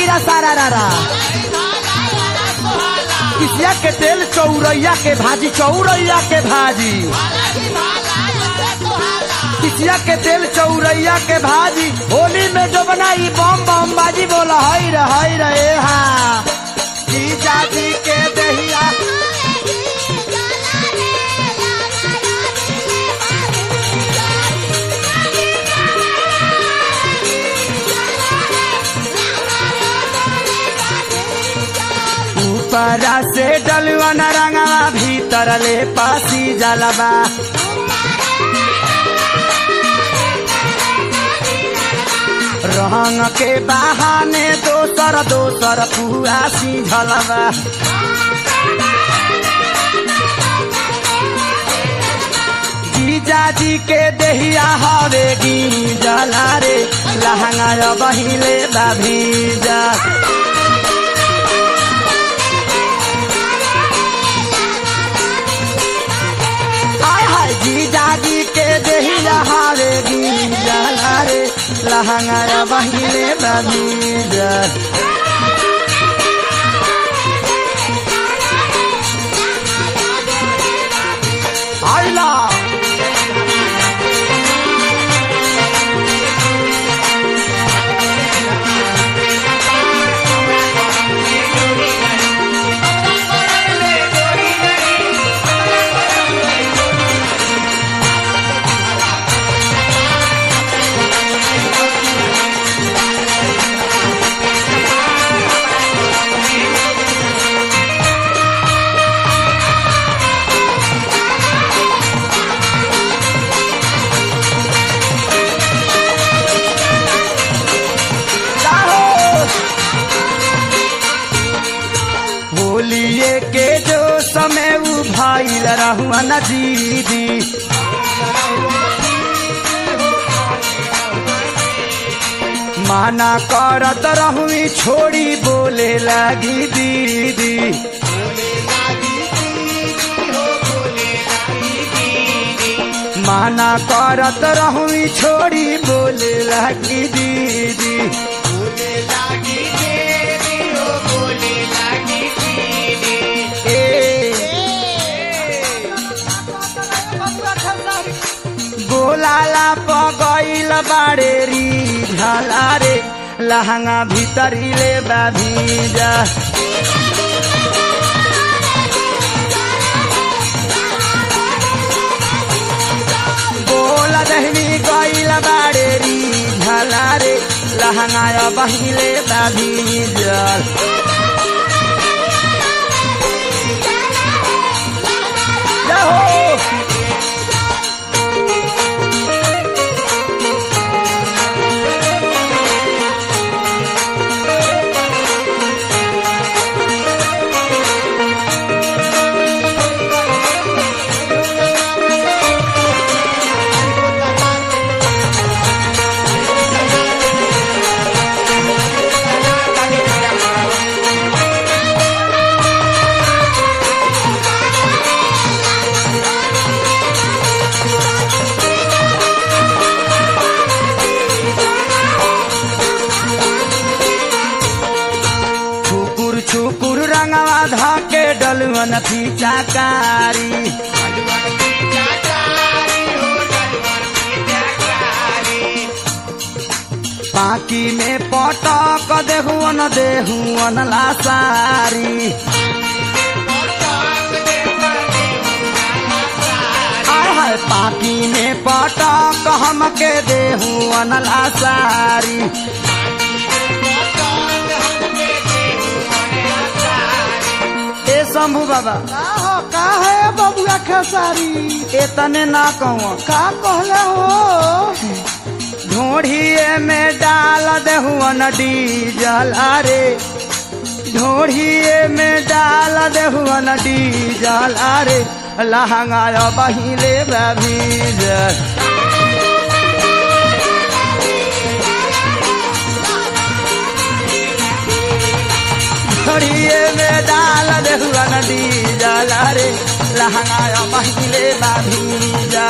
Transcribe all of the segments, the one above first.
जिया सारा रारा। किसिया के तेल चौरैया के भाजी, चौरैया के भाजी। किसिया के तेल चौरैया के भाजी, होली में जो बनाई बम बम बाजी। बोला हई रे हाँ जीजा जी के दहिया। ऊपरा से डलवा न रंगवा, भीतर ले पासी जलवा। रंग के बहाने दोसर फुआसी झलवा। जीजा जी के देहिया हवे गीजला रे, लहंगा बहिले बाभीजा। जीजा जी के देहिया हवे गीजला रे, लहंगा बहिले बाभीजा। आइला होलिए के जो समय उ भाईल रहुआ न दीदी। माना करत रहुई छोड़ी बोले लगी दीदी। माना करत रहुई छोड़ी बोले लगी दीदी। गोलाला पगैल बाड़े री झला रे, लहंगा भीतरी ले बाभीजा। गोला दहनी गैल बाड़े री झला रे, लहंगा बहिले बाभीजा। छुकुर रंगवा धाके डलवन फीचाकारी। पाकी में पटक देहुअन लासारी। आय पाकी में पटक हमके देहुअन लासारी। शंभू बाबा का है बबुआ खेसारी? एतने ना कहूँ का कहले हो? ढोढ़िए में डाल देहुअन डीजल अरे, ढोढ़िए में डाल देहुअन डीजल अरे, लहंगा बहिले बाभीजा। ढोढ़िए में डाल देहुअन डीजल अरे, लहंगा बहिले बाभीजा।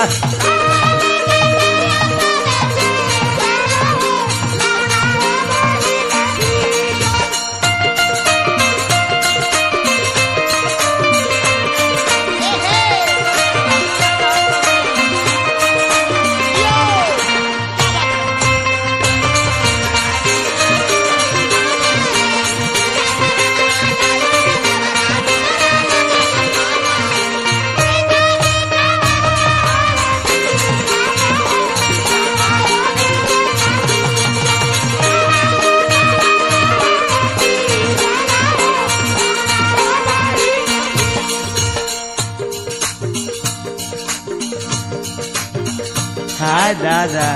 दादा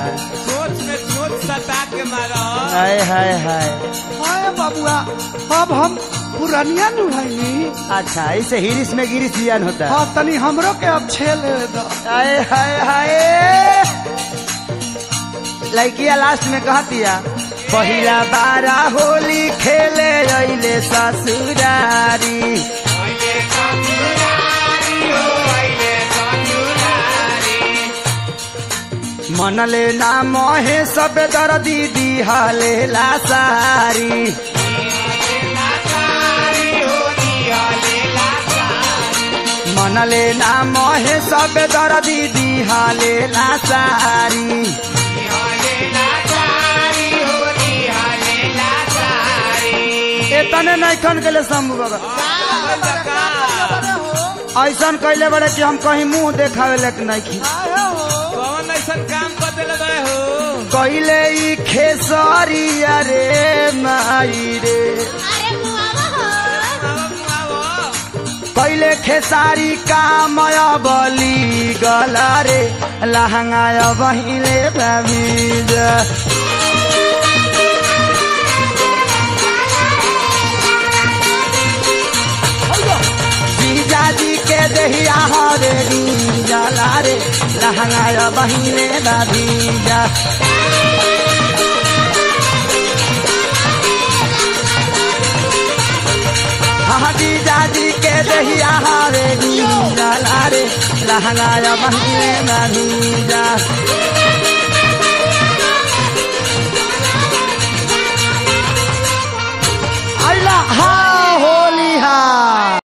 सोच में सोच सता के मारो। हाय हाय हाय। हाय बबुआ अब हम पुरानिया नु हईनी। अच्छा ऐसे हिरिस में गिरिस जियान होता है। हाँ तनी हमरो के अब छेल दो। हाय हाय हाय। लड़किया लास्ट में कहतिया पहिला बारा होली खेले अइले ससुरारी। मनले ना मोहे सब दर्दी दिहाले लासारी। मनले ना मोहे सब दर्दी दिहाले लासारी। तने नहीं खन के ले शंभू बाबा ऐसा कैले बड़े कि हम कहीं मुंह देखावे लेक नहीं खी। कौन ऐसा काम बदल गए हो? कैले ई खेसारी अरे माई रे। कैले खेसारी काम बली गला रे लहंगा बहिले भीज। जीजाजी के दहिया हरे जाला रे लहंगा बहिले भीजा। हाँ जीजाजी के दहिया हरे जाला रे लहंगा बहिले भीजा। अल्लाह होली हा।